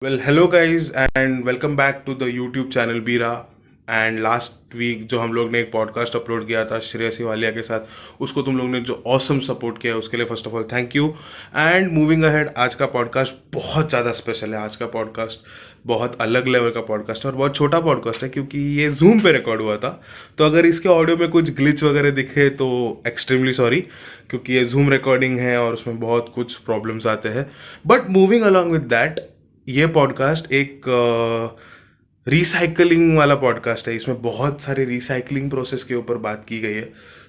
Well, hello guys and welcome back to the YouTube channel Bira. And last week जो हम लोग ने एक पॉडकास्ट अपलोड किया था श्रेयसी वालिया के साथ, उसको तुम लोग ने जो ऑसम सपोर्ट किया है उसके लिए first of all thank you. And moving ahead, आज का पॉडकास्ट बहुत ज़्यादा स्पेशल है. आज का पॉडकास्ट बहुत अलग लेवल का पॉडकास्ट है और बहुत छोटा पॉडकास्ट है क्योंकि ये जूम पे रिकॉर्ड हुआ था. तो अगर इसके ऑडियो में कुछ ग्लिच वगैरह दिखे तो एक्सट्रीमली सॉरी, क्योंकि ये जूम रिकॉर्डिंग है और उसमें बहुत कुछ प्रॉब्लम्स आते हैं. But moving along with that, ये पॉडकास्ट एक रिसाइकलिंग वाला पॉडकास्ट है. इसमें बहुत सारे रिसाइकलिंग प्रोसेस के ऊपर बात की गई है.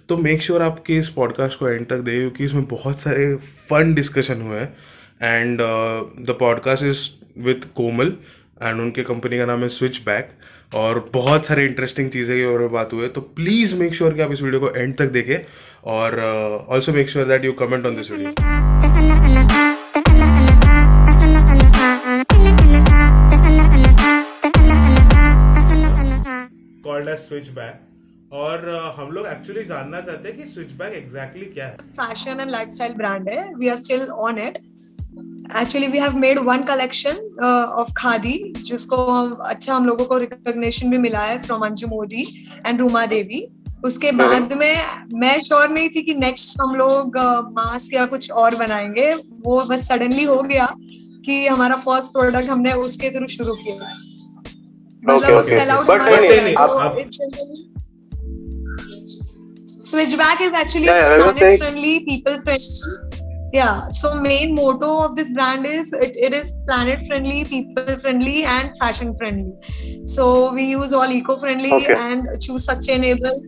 तो मेक श्योर आपके इस पॉडकास्ट को एंड तक दे, क्योंकि इसमें बहुत सारे फन डिस्कशन हुए हैं. And the podcast is with Komal and उनके कंपनी का नाम है स्विच बैक. और बहुत सारे इंटरेस्टिंग चीज़ें के बारे में बात हुई है. तो प्लीज़ मेक श्योर कि आप इस वीडियो को एंड तक देखें और also make sure that you comment on this video. Called as switch back. और हम लोग एक्चुअली जानना चाहते हैं कि स्विच बैक एग्जैक्टली क्या है. फैशन एंड लाइफस्टाइल ब्रांड है. We are still on it. Actually we have made one collection of khadi, जिसको हम लोगों को रिकॉग्निशन भी मिला है फ्रॉम अंजू मोदी एंड रूमा देवी. उसके बाद में मैं श्योर नहीं थी कि नेक्स्ट हम लोग मास्क या कुछ और बनाएंगे. वो बस सडनली हो गया कि हमारा फर्स्ट प्रोडक्ट हमने उसके थ्रू शुरू किया. मतलब sell out Switchback is actually planet friendly, people friendly. Yeah, so main motto of this brand is it is planet friendly, people friendly and fashion friendly. So we use all eco friendly and choose sustainable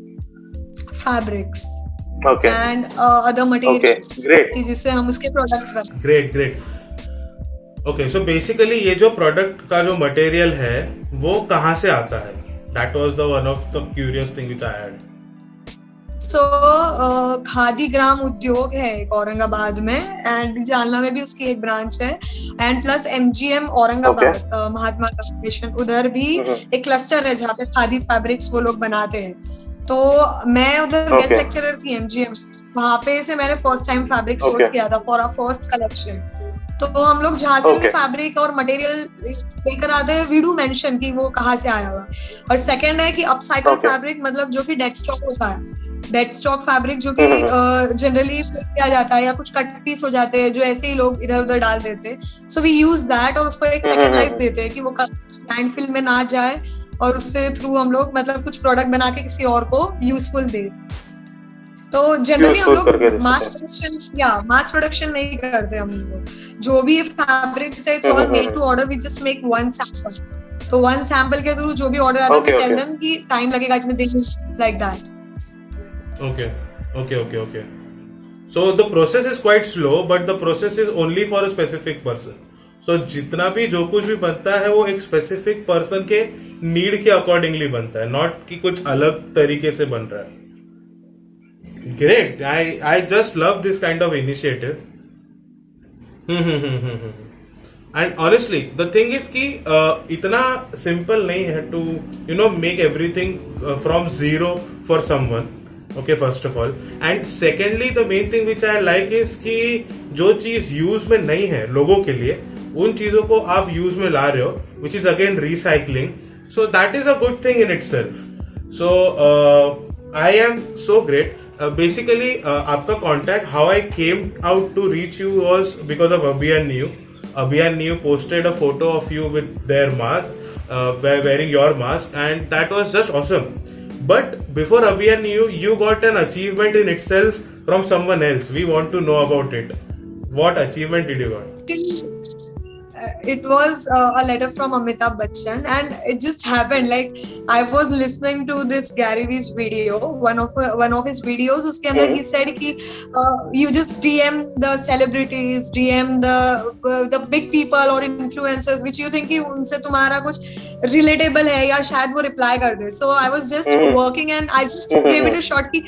fabrics and other materials. Great. जिससे हम उसके products बनाएं. Great. Okay, so basically ये जो product का जो material है वो कहाँ से आता है? That was the one of the curious thing which I had. So Khadi Gram Udyog है एक औरंगाबाद में, एंड जालना में भी उसकी एक ब्रांच है. And plus MGM Aurangabad, Mahatma Gandhi mission, उधर भी एक क्लस्टर है जहाँ पे खादी फैब्रिक्स वो लोग बनाते हैं. तो मैं उधर गेस्ट लेक्चरर थी MGM. वहाँ पे से मैंने फर्स्ट टाइम फैब्रिक सोर्स किया था फॉर आवर फर्स्ट कलेक्शन. तो हम लोग जहाँ से भी फैब्रिक और मटेरियल लेकर आते हैं, वी डू मेंशन कि वो कहाँ से आया हुआ. और सेकंड है कि अपसाइकल फैब्रिक, मतलब जो कि डेड स्टॉक होता है, डेड स्टॉक फैब्रिक जो कि जनरली फ्लिप किया जाता है या कुछ कट पीस हो जाते हैं जो ऐसे ही लोग इधर उधर डाल देते हैं. सो वी यूज दैट और उसको एक सेकंड लाइफ देते हैं कि वो लैंडफिल में ना जाए, और उससे थ्रू हम लोग मतलब कुछ प्रोडक्ट बना के किसी और को यूजफुल दे. तो जनरली हम लोग मास प्रोडक्शन नहीं करते. हम लोग जो भी फैब्रिक से it's all made to order. We just make one sample. तो वन सैंपल के थ्रू जो भी ऑर्डर आता है वी टेल देम कि टाइम लगेगा इतने दिन, like that. Okay. So the process is quite slow, but the process is only for a specific person. So जितना भी जो कुछ भी बनता है वो एक स्पेसिफिक पर्सन के नीड के अकॉर्डिंगली बनता है, नॉट कि कुछ अलग तरीके से बन रहा है. Great. I just love this kind of initiative. And honestly, the thing is कि इतना simple नहीं है to make everything from zero for someone. Okay, first of all. And secondly, the main thing which I like is कि जो चीज़ use में नहीं है लोगों के लिए, उन चीज़ों को आप यूज में ला रहे हो, which is again recycling. So that is a good thing in itself. So I am so great. Basically, आपका contact, how I came out to reach you was because of Abhiyan New. Abhiyan New posted a photo of you with their mask, wearing your mask, and that was just awesome. But before Abhiyan New, you got an achievement in itself from someone else. We want to know about it. What achievement did you got? It was a letter from Amitabh Bachchan, and it just happened like I was listening to this Gary Vee's video, one of his videos. Uske andar he said ki you just DM the celebrities, DM the big people or influencers which you think ki unse tumhara kuch relatable hai ya shayad wo reply kar de. So I was just working and I just gave it a shot ki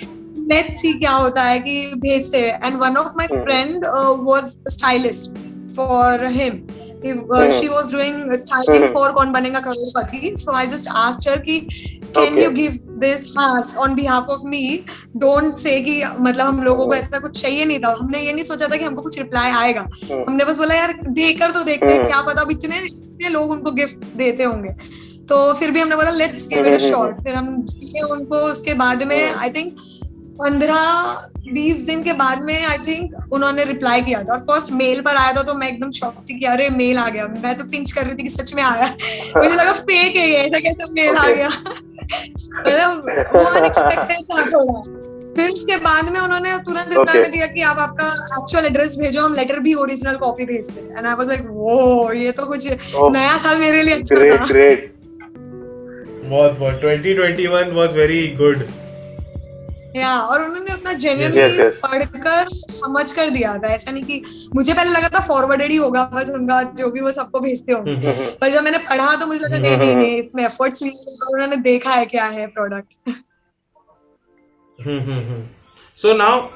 let's see क्या होता है कि भेजते हैं. And one of my friend was a stylist for him. She was doing styling for कौन बनेगा करोड़पति. So I just asked her कि can you give this mask on behalf of me? Don't say कि मतलब हम लोगों को ऐसा कुछ चाहिए नहीं था. हमने ये नहीं सोचा था कि हमको कुछ रिप्लाई आएगा. हमने बस बोला यार देकर तो देखते हैं, क्या पता अब इतने लोग उनको गिफ्ट देते होंगे. तो फिर भी हमने बोला let's give it a shot. फिर हम दिए उनको. उसके बाद में आई थिंक 15-20 दिन के बाद में आई थिंक उन्होंने रिप्लाई किया था. और फर्स्ट मेल पर आया था तो मैं एकदम शॉक थी कि अरे मेल आ गया. मैं तो पिंच कर रही थी कि सच में आया. मुझे लगा फेक है ये, ऐसा कैसा मेल आ गया. मतलब वो अनएक्सपेक्टेड था थोड़ा. फिर उसके बाद में उन्होंने तुरंत रिप्लाई में दिया कि आप आपका एक्चुअल एड्रेस भेजो, हम लेटर भी ओरिजिनल कॉपी भेजते हैं. एंड आई वाज लाइक वो ये तो कुछ नया साल मेरे लिए अच्छा था. ग्रेट. बहुत 2021 was very good. और उन्होंने उतना जेन्युइनली पढ़कर समझ कर दिया था. ऐसा नहीं कि मुझे पहले लगा था फॉरवर्डेड ही होगा बस उनका जो भी वो सबको भेजते होंगे. पर जब मैंने पढ़ा तो मुझे लगा नहीं इसमें एफर्ट्स लिए और उन्होंने देखा है क्या है product. So now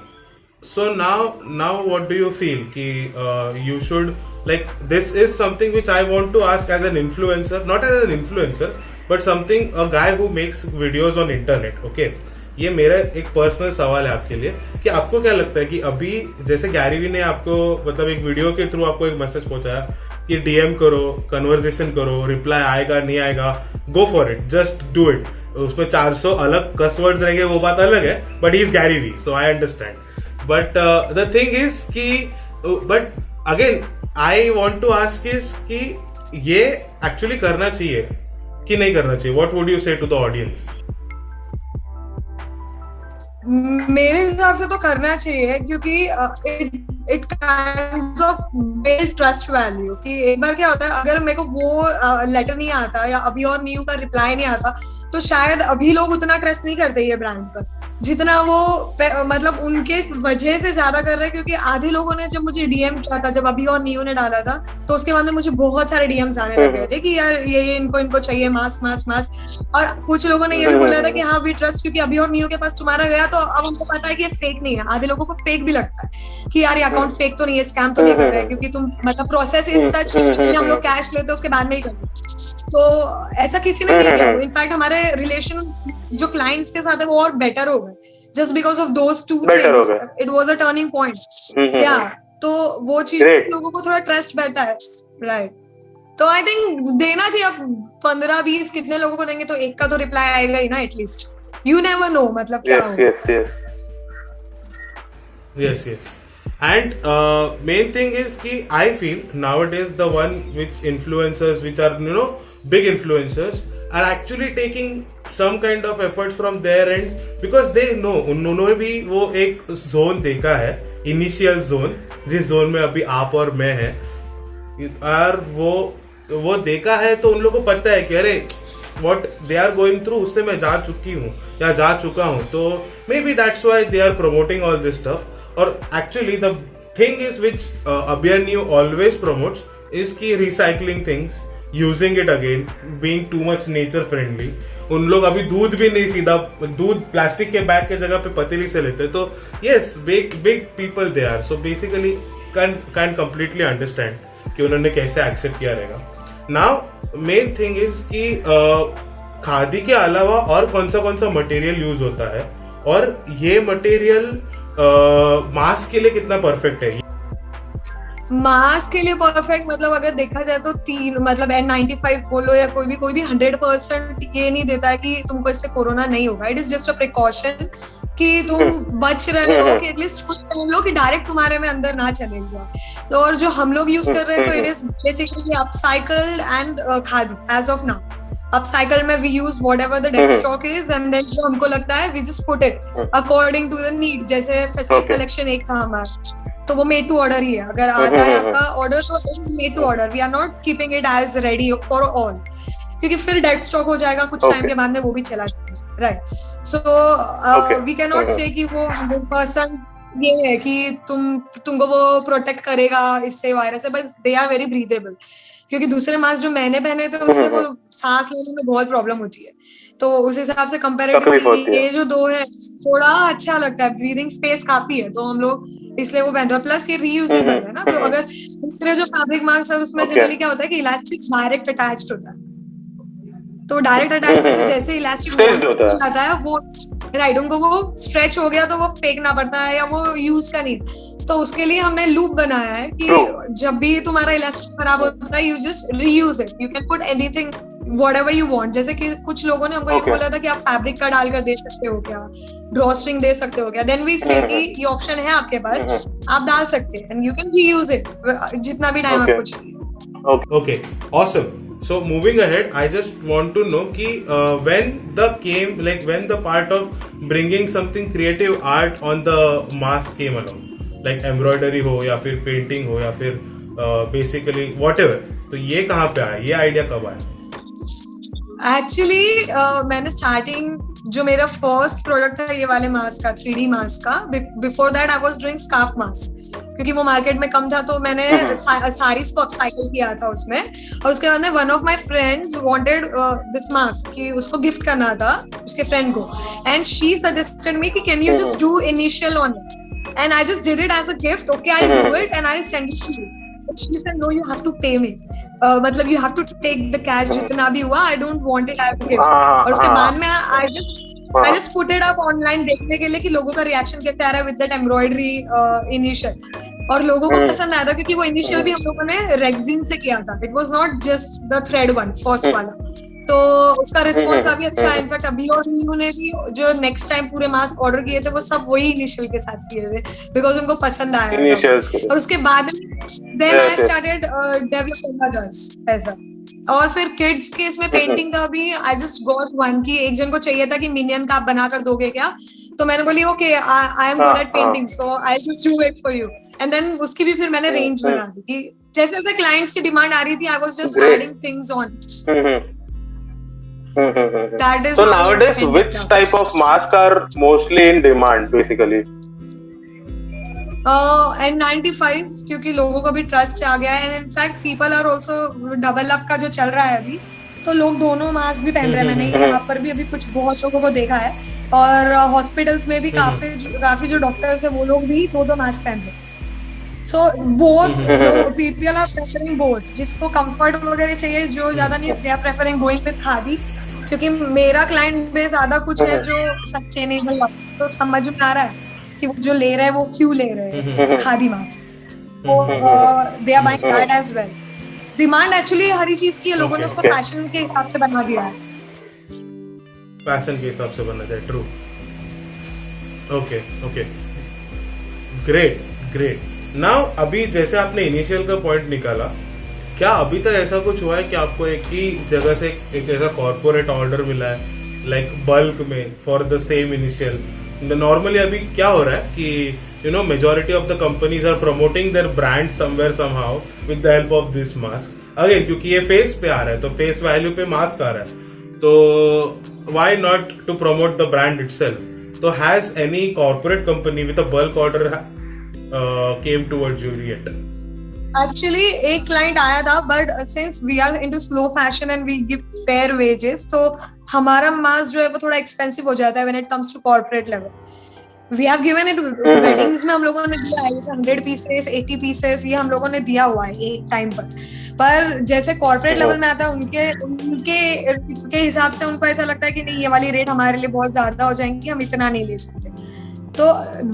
what do you feel कि you should like this is something which I want to ask as an influencer, not as an influencer but something a guy who makes videos on internet. Okay, ये मेरा एक personal सवाल है आपके लिए कि आपको क्या लगता है कि अभी जैसे गैरी वी ने आपको मतलब एक वीडियो के थ्रू आपको एक मैसेज पहुंचाया कि डीएम करो, कन्वर्सेशन करो, रिप्लाई आएगा नहीं आएगा, go for it, just do it. उसमें 400 अलग कस वर्ड्स रहेंगे वो बात अलग है, but he is Gary V so I understand. But the thing is कि but again I want to ask is कि ये एक्चुअली करना चाहिए कि नहीं करना चाहिए. What would you say to the audience? मेरे हिसाब से तो करना चाहिए क्योंकि it kind of build trust value. कि एक बार क्या होता है अगर मेरे को वो लेटर नहीं आता या अभी और न्यू का रिप्लाई नहीं आता तो शायद अभी लोग उतना ट्रस्ट नहीं करते ये ब्रांड पर जितना वो मतलब उनके वजह से ज्यादा कर रहे हैं. क्योंकि आधे लोगों ने जब मुझे डीएम किया था जब अभी और न्यू ने डाला था तो उसके बाद में मुझे बहुत सारे डीएम्स आने लग गए थे कि यार ये इनको चाहिए मास्क मास्क मास्क. और कुछ लोगों ने ये भी बोला था कि हाँ वी ट्रस्ट क्योंकि अभी और न्यू के पास तुम्हारा गया तो अब हमको पता है कि ये फेक नहीं है. आधे लोगों को फेक भी लगता है कि यार ये अकाउंट फेक तो नहीं है, स्कैम तो नहीं कर रहे हैं क्योंकि तुम मतलब प्रोसेस इज सच कि हम लोग कैश लेते उसके बाद में ही करते. तो ऐसा किसी ने नहीं किया. इनफैक्ट हमारे रिलेशन जो क्लाइंट्स के साथ है वो और बेटर हो गए just because of those two things. It was a turning point. Yeah, तो वो चीज लोगों को थोड़ा ट्रस्ट बैठा है. राइट. तो आई थिंक देना चाहिए. अब 15-20 कितने लोगों को देंगे तो एक का तो रिप्लाई आएगा ही ना एटलीस्ट. यू नेवर नो मतलब क्या होगा. Yes. And main thing is कि I feel nowadays the one which influencers which are big influencers are actually taking some kind of efforts from their end because they know उन्होंने भी वो एक zone देखा है, इनिशियल जोन जिस zone में अभी आप और मैं हैं और वो देखा है तो उन लोगों को पता है कि अरे what they are going through उससे मैं जा चुकी हूँ या जा चुका हूँ. तो maybe that's why they are promoting all this stuff. और actually the thing is which Abhimanyu always promotes is कि recycling things, using it again, being too much nature friendly. उन लोग अभी दूध भी नहीं सीधा दूध प्लास्टिक के बैग के जगह पे पतीली से लेते. तो yes, big people they are. So basically can completely understand कि उन्होंने कैसे एक्सेप्ट किया रहेगा. Now main thing is कि खादी के अलावा और कौन सा मटेरियल यूज होता है और ये मटेरियल मास्क के लिए कितना परफेक्ट है? मास्क के लिए परफेक्ट मतलब अगर देखा जाए तो 3 मतलब N95 बोलो या कोई भी 100% ये नहीं देता है कि तुमको इससे कोरोना नहीं होगा. It is just a precaution कि तुम बच रहे हो कि एटलीस्ट कुछ पहन लो कि डायरेक्ट तुम्हारे में अंदर ना चले जाए. तो और जो हम लोग यूज कर रहे हैं तो it is basically upcycle and Khadi as of now. Upcycle में we use whatever the dead stock is and then जो हमको लगता है we just put it according to the need. जैसे फेस्टिव कलेक्शन एक था हमारा तो वो मेड टू ऑर्डर ही है. अगर आता है आपका ऑर्डर तो it is made to order. We are not keeping it as ready for all क्योंकि फिर डेड स्टॉक हो जाएगा कुछ टाइम के बाद में वो भी चला जाएगा. Right. So we can not say कि वो 100% ये है कि तुमको वो प्रोटेक्ट करेगा इससे वायरस से. बस दे आर वेरी ब्रीदेबल क्योंकि दूसरे मास्क जो मैंने पहने थे उससे वो सांस लेने में बहुत प्रॉब्लम होती है. तो उस हिसाब से कंपैरेटिवली ये जो 2 है थोड़ा अच्छा लगता है. ब्रीदिंग स्पेस काफी है तो हम लोग इसलिए वो पहनते हैं. प्लस ये रीयूजेबल है ना. तो अगर दूसरे जो फैब्रिक मास्क है उसमें जनरली क्या होता है कि इलास्टिक डायरेक्ट अटैच्ड होता है, तो डायरेक्ट अटैचमेंट से जैसे इलास्टिक जाता है वो राइट, उनको वो स्ट्रेच हो गया तो वो फेंकना पड़ता है या वो यूज का नहीं, तो उसके लिए हमने लूप बनाया है कि जब भी तुम्हारा इलास्टिक खराब होता है you just reuse it, you can put anything whatever you want. जैसे कि कुछ लोगों ने हमको ये बोला था कि आप फैब्रिक का डालकर दे सकते हो क्या, ड्रॉ स्ट्रिंग दे सकते हो क्या, देन वी से कि ये ऑप्शन है आपके पास, आप डाल सकते हैं and you can reuse it जितना भी टाइम आपको चाहिए। Okay, awesome. So moving ahead, I just want to know कि when the part of bringing something creative art on the mask came along, like embroidery हो या फिर painting हो या फिर basically whatever, तो ये कहाँ पे आया, ये आइडिया कब आया? एक्चुअली मैंने स्टार्टिंग जो मेरा फर्स्ट प्रोडक्ट था ये वाले मास्क का, 3D मास्क का, before that I was doing scarf mask, क्योंकि वो मार्केट में कम था तो मैंने सारीज को अपसाइकल किया था उसमें, और उसके बाद में one of my friends wanted this mask कि उसको गिफ्ट करना था उसके फ्रेंड को, एंड शी सजेस्टेड मी कि can you just do initial on it, and I just did it as a gift, okay I will do it and I will send it to you. She said no, you have to pay me, मतलब you have to take the cash जितना भी हुआ, I don't want it as a gift। और उसके बाद में I just put it up online देखने के लिए कि लोगों का रिएक्शन कैसे आ रहा है with that embroidery initial, और लोगों को पसंद आया था क्योंकि वो इनिशियल भी हम लोगों ने रेक्सिन से किया था, it was not just the thread one first वाला, तो उसका रिस्पॉन्स काफी अच्छा है। इनफैक्ट अभी और न्यू ने भी जो नेक्स्ट टाइम पूरे मास्क ऑर्डर किए थे वो सब वही इनिशियल के साथ किए थे बिकॉज उनको पसंद आया था, और उसके बाद then I started developing others ऐसा। और फिर किड्स के इसमें पेंटिंग का भी आई जस्ट गॉट वन की एक जन को चाहिए था कि मिनियन का आप बना कर दोगे क्या, तो मैंने बोली okay I am good at painting so I just do it for you, and then उसकी भी फिर मैंने रेंज बना दी कि जैसे जैसे क्लाइंट्स की डिमांड आ रही थी I was just adding things on. That is so nowadays which type of masks are mostly in demand basically? N95 क्योंकि लोगों को भी ट्रस्ट आ गया है, and in fact people are also double up का जो चल रहा है अभी, तो लोग दोनों मास्क भी पहन रहे हैं। मैंने यहाँ पर भी अभी कुछ बहुत लोगों को देखा है, और हॉस्पिटल्स में भी काफी जो डॉक्टर्स है वो लोग भी दो मास्क पहन रहे हैं। So both people are preferring both, जिसको कंफर्ट वगैरह चाहिए जो ज्यादा नहीं, they are preferring going with khadi, क्योंकि मेरा क्लाइंट बेस ज्यादा कुछ है जो सस्टेनेबल, तो समझ में आ रहा है कि जो ले रहे हैं वो क्यों ले रहे हैं Khadi mask, they are buying that as well. Demand actually हर चीज की है, लोगों ने उसको फैशन के हिसाब से बना दिया है, फैशन के हिसाब से बना दिया, ट्रू। Okay great. नाउ अभी जैसे आपने इनिशियल का पॉइंट निकाला, क्या अभी तक ऐसा कुछ हुआ है कि आपको एक ही जगह से एक ऐसा कॉर्पोरेट ऑर्डर मिला है लाइक बल्क में for the same initial? Normally अभी क्या हो रहा है कि majority of the companies are promoting their brand somewhere somehow with the help of this mask, again क्योंकि ये फेस पे आ रहा है तो फेस वैल्यू पे मास्क आ रहा है, तो why not to promote the brand itself? तो has any corporate company with a bulk order came towards you yet? Actually एक क्लाइंट आया था, but since we are into slow fashion and we give fair wages, तो हमारा mask जो है वो थोड़ा एक्सपेंसिव हो जाता है when it comes to corporate level. We have given it weddings में हम लोगों ने दिया है 100 पीसेस 80 पीसेस, ये हम लोगों ने दिया हुआ है एक टाइम पर जैसे कॉर्पोरेट लेवल में आता है उनके इसके हिसाब से उनको ऐसा लगता है कि नहीं ये वाली रेट हमारे लिए बहुत ज्यादा हो जाएंगी, हम इतना नहीं ले सकते, तो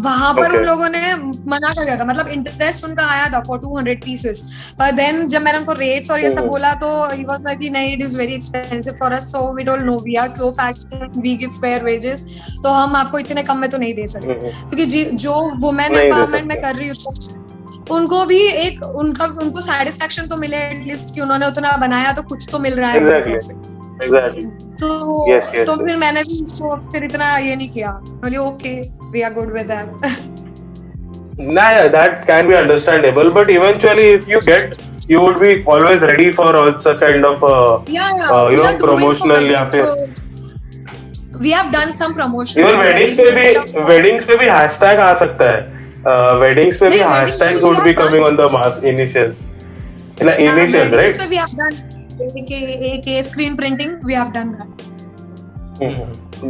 वहां पर उन लोगों ने मना कर दिया था, मतलब इंटरेस्ट उनका आया था फॉर 200 पीसेस, पर देन जब मैंने उनको रेट्स और ये सब बोला तो ही वाज लाइक कि नहीं it is very expensive for us, so we don't know, we are slow fashion, we give fair wages, तो हम आपको इतने कम में तो नहीं दे सकते, क्योंकि जो वुमेन एम्पावरमेंट में कर रही हूँ उनको भी एक उनको सेटिस्फेक्शन तो मिले एटलीस्ट कि उन्होंने उतना बनाया तो कुछ तो मिल रहा है। Exactly. तो फिर मैंने भी इसको फिर इतना ये नहीं किया, बोली okay we are good with that. Yeah, that can be understandable, but eventually if you get, you would be always ready for all such kind of promotional या फिर we have done some promotion. Even weddings पे भी hashtag आ सकता है, weddings पे भी hashtags would be coming on the mask initials, initials, right? पे भी have done एक screen printing, we have done that.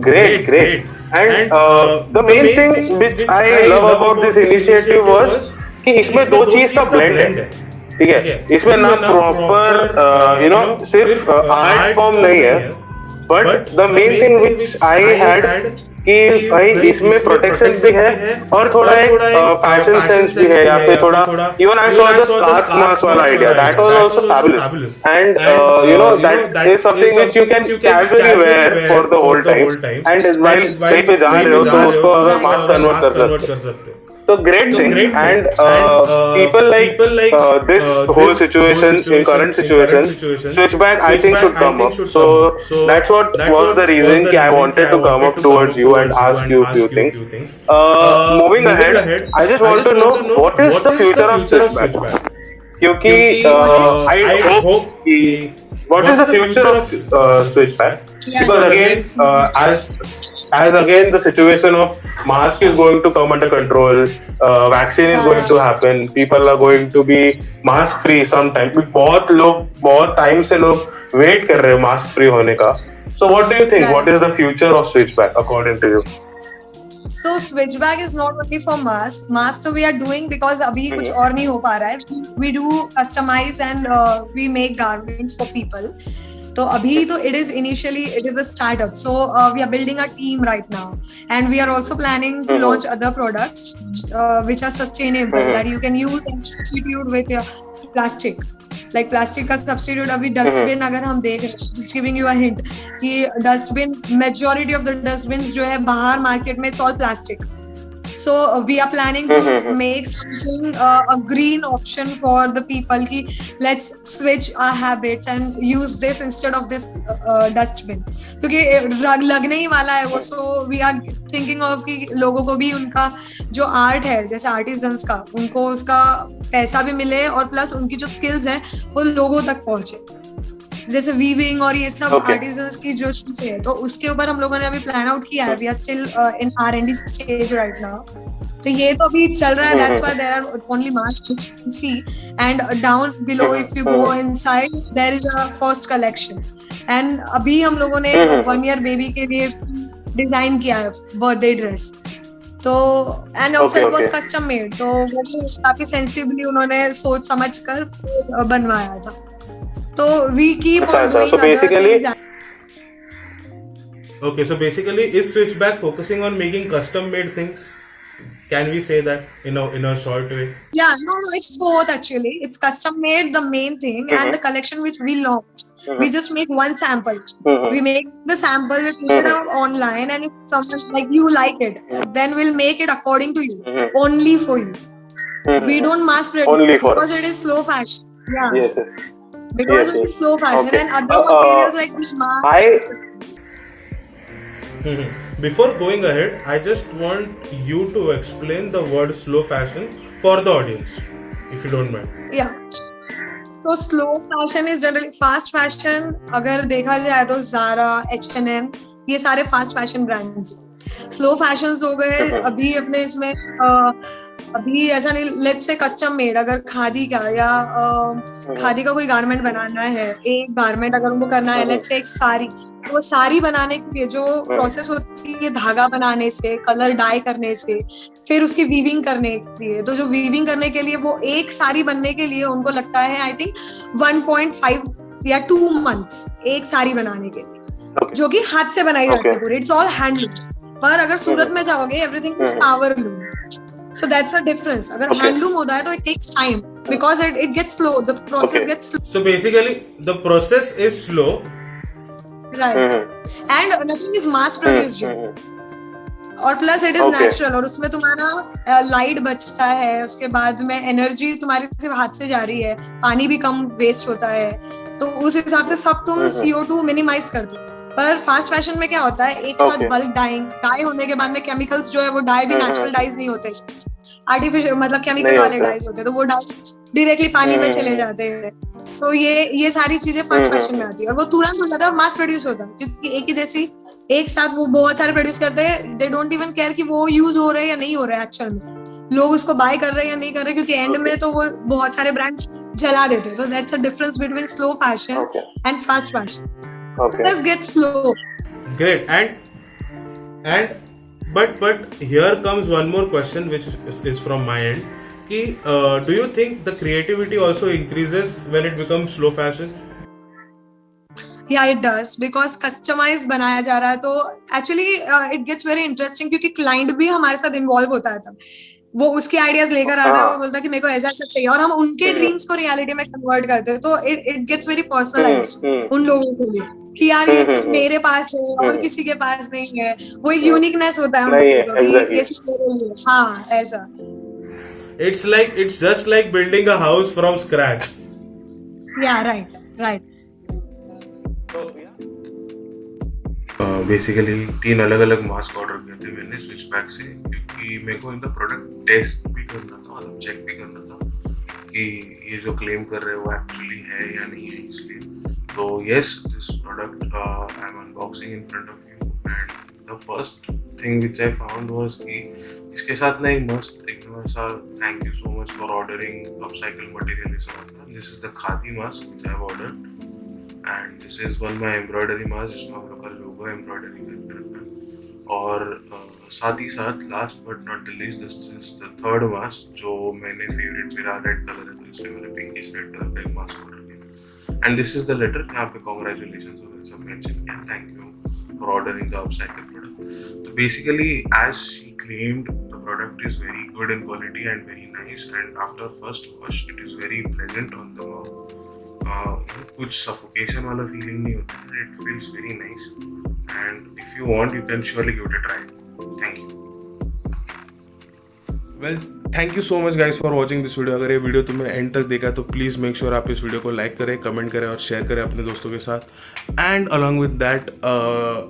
Great. And the main thing which I love about this initiative was कि इसमें दो चीज का blend है, ठीक है, इसमें ना प्रॉपर यू नो सिर्फ आर्ट फॉर्म नहीं है, but the main thing which I had कि भाई इसमें प्रोटेक्शन भी है और थोड़ा एक फैशन सेंस भी है, या फिर थोड़ा even I saw the scarf mask वाला idea, that was also fabulous, and you know that is something which you can casually wear for the whole time, and while कहीं पे जा रहे हो तो उसको अगर मास्क कन्वर्ट कर सकते हो. So great thing, and people like this whole situation, in current situation, switchback I think should come up. So that's what was the reason I wanted to come up towards you and ask you a few things. Moving ahead, I just want to know what is the future of switchback? क्योंकि I hope कि what is the future of switchback? Because again, as again the situation of mask is going to come under control, vaccine is going to happen, people are going to be mask free sometime. बहुत time से लोग wait कर रहे हैं mask free होने का. So what do you think? What is the future of switchback according to you? So switchback is not only for mask. Mask तो we are doing because अभी कुछ और नहीं हो पा रहा है. We do customize and we make garments for people. तो अभी तो it is a startup. So we are building a team right now, and we are also planning to launch other products which are sustainable that you can use and substitute with your plastic. Like plastic का substitute अभी dustbin अगर हम देख रहे हैं, just giving you a hint कि dustbin majority of the dustbins जो है बाहर मार्केट में it's all plastic. So we are planning to make something a green option for the people कि let's switch our habits and use this instead of this dustbin. क्योंकि लगने ही वाला है वो. So we are thinking of कि लोगों को भी उनका जो आर्ट है जैसे आर्टिजन्स का उनको उसका पैसा भी मिले और प्लस उनकी जो स्किल्स है वो लोगों तक पहुंचे, जैसे वीविंग और ये सब आर्टिजन्स की जो चीजें है. तो उसके ऊपर हम लोगों ने अभी प्लान आउट किया है. We are still in R&D stage right now. तो ये तो अभी चल रहा है. That's why there are only mask which you can see, and down below if you go inside there is a first collection. And अभी हम लोगों ने 1 ईयर बेबी के लिए डिजाइन किया है बर्थडे ड्रेस. तो and also it was custom made. तो वो भी काफी सेंसिबली उन्होंने सोच समझ कर बनवाया था. So we keep on doing so basically, other things. Okay, so basically, is Switchback focusing on making custom-made things? Can we say that in a short way? Yeah, no, it's both actually. It's custom-made, the main thing, and the collection which we launch. We just make one sample. We make the sample, we put it out online, and if someone like you like it, then we'll make it according to you, only for you. We don't mass produce because it is slow fashion. Yeah. Yes. Because of slow fashion and other materials like this mask. Before going ahead, I just want you to explain the word slow fashion for the audience, if you don't mind. Yeah. So slow fashion is generally fast fashion. अगर देखा जाए तो Zara, H&M ये सारे fast fashion brands. Slow fashions हो गए अभी अपने इसमें अभी ऐसा नहीं. लेट्स से कस्टम मेड अगर खादी का या खादी का कोई गारमेंट बनाना है, एक गारमेंट अगर उनको करना है, लेट्स से एक साड़ी, तो वो साड़ी बनाने के लिए जो प्रोसेस होती है धागा बनाने से, कलर डाई करने से, फिर उसकी वीविंग करने के लिए, तो जो वीविंग करने के लिए वो एक साड़ी बनने के लिए उनको लगता है आई थिंक 1.5 या 2 months एक साड़ी बनाने के लिए, जो कि हाथ से बनाई जाती है पूरी. It's all handloom. पर अगर सूरत में जाओगे everything is powerloom. So that's a difference. अगर handloom होता है तो it takes time because it gets slow. The process gets slow. So basically, the process is slow. Right. And nothing is mass produced. और plus it is natural. और उसमें तुम्हारा light बचता है, उसके बाद में एनर्जी तुम्हारी सिर्फ हाथ से जा रही है, पानी भी कम वेस्ट होता है. तो उस हिसाब से सब तुम CO2 मिनिमाइज कर दो. पर फास्ट फैशन में क्या होता है, एक साथ बल्क डाई होने के बाद में केमिकल्स जो है वो डाई भी नेचुरल डाइज नहीं होते, आर्टिफिशियल मतलब केमिकल वाले डाइज होते हैं. तो वो डाइज डायरेक्टली पानी में चले जाते हैं. तो ये सारी चीजें फास्ट फैशन में आती है और वो तुरंत हो जाता है और मास प्रोड्यूस होता है, क्योंकि एक ही जैसी एक साथ वो बहुत सारे प्रोड्यूस करते हैं. दे डोंट इवन केयर कि वो यूज हो रहे हैं या नहीं हो रहे हैं, एक्चुअल में लोग उसको बाय कर रहे हैं या नहीं कर रहे, क्योंकि एंड में तो वो बहुत सारे ब्रांड्स जला देते हैं. तो that's a difference between slow fashion and fast fashion. Let's get slow. Great. But here comes one more question which is from my end. कि do you think the creativity also increases when it becomes slow fashion? Yeah, it does because customise बनाया जा रहा है तो actually it gets very interesting क्योंकि client भी हमारे साथ इन्वॉल्व होता है तब वो उसके आइडियाज लेकर आता है, वो बोलता है कि मेरे को ऐसा ऐसा चाहिए और हम उनके ड्रीम्स को रियलिटी में कन्वर्ट करते हैं, तो इट गेट्स वेरी पर्सनलाइज्ड उन लोगों के लिए कि यार ये सिर्फ मेरे पास है और किसी के पास नहीं है, वो एक यूनिकनेस होता है उन लोगों को कि ये सिर्फ मेरे लिए। हाँ, ऐसा It's just like building a house from scratch. या राइट बेसिकली 3 अलग अलग मास्क ऑर्डर किए थे मैंने स्विच बैक से, क्योंकि मेरे को इनका प्रोडक्ट टेस्ट भी करना था, मतलब चेक भी करना था कि ये जो क्लेम कर रहे हैं वो एक्चुअली है या नहीं है, इसलिए तो yes this product I am unboxing in front of you and the first thing which I found was कि इसके साथ ना एक मस्त एकदम ऐसा thank you so much for ordering upcycle material ऐसा होता है। This is the khadi mask which I have ordered and this is one my embroidery mask जिसमें हम लोग का लोगो एम्ब्रॉयडरी करके रखा है, और साथ ही साथ last but not the least this is the third mask जो मैंने फेवरेट मेरा रेड कलर है तो इसलिए मैंने पिंकिश रेड कलर का एक मास्क ऑर्डर किया and this is the letter यहाँ पे कॉन्ग्रेचुलेशन वगैरह सब मेंशन किया, thank you for ordering the upcycle product. तो basically as she claimed the product is very good in quality and very nice and after first wash it is very pleasant on the mouth. कुछ suffocation वाला feeling नहीं होता है, it feels very nice and if you want you can surely give it a try. Thank you. Well, thank you so much guys for watching this video. अगर ये video तुमने and तक देखा तो प्लीज़ मेक श्योर आप इस video को like करें, कमेंट करें और शेयर करें अपने दोस्तों के साथ। And along with that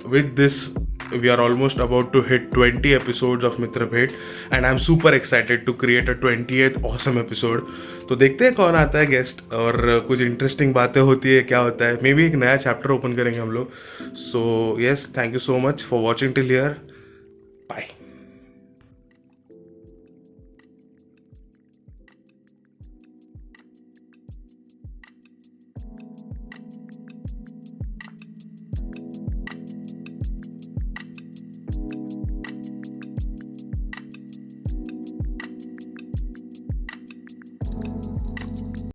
with this we are almost about to hit 20 episodes of मित्र भेंट and I'm super excited to create a 20th awesome episode. तो देखते हैं कौन आता है गेस्ट और कुछ इंटरेस्टिंग बातें होती है, क्या होता है, मे बी एक नया चैप्टर ओपन करेंगे हम लोग। So yes, thank you so much for watching till here.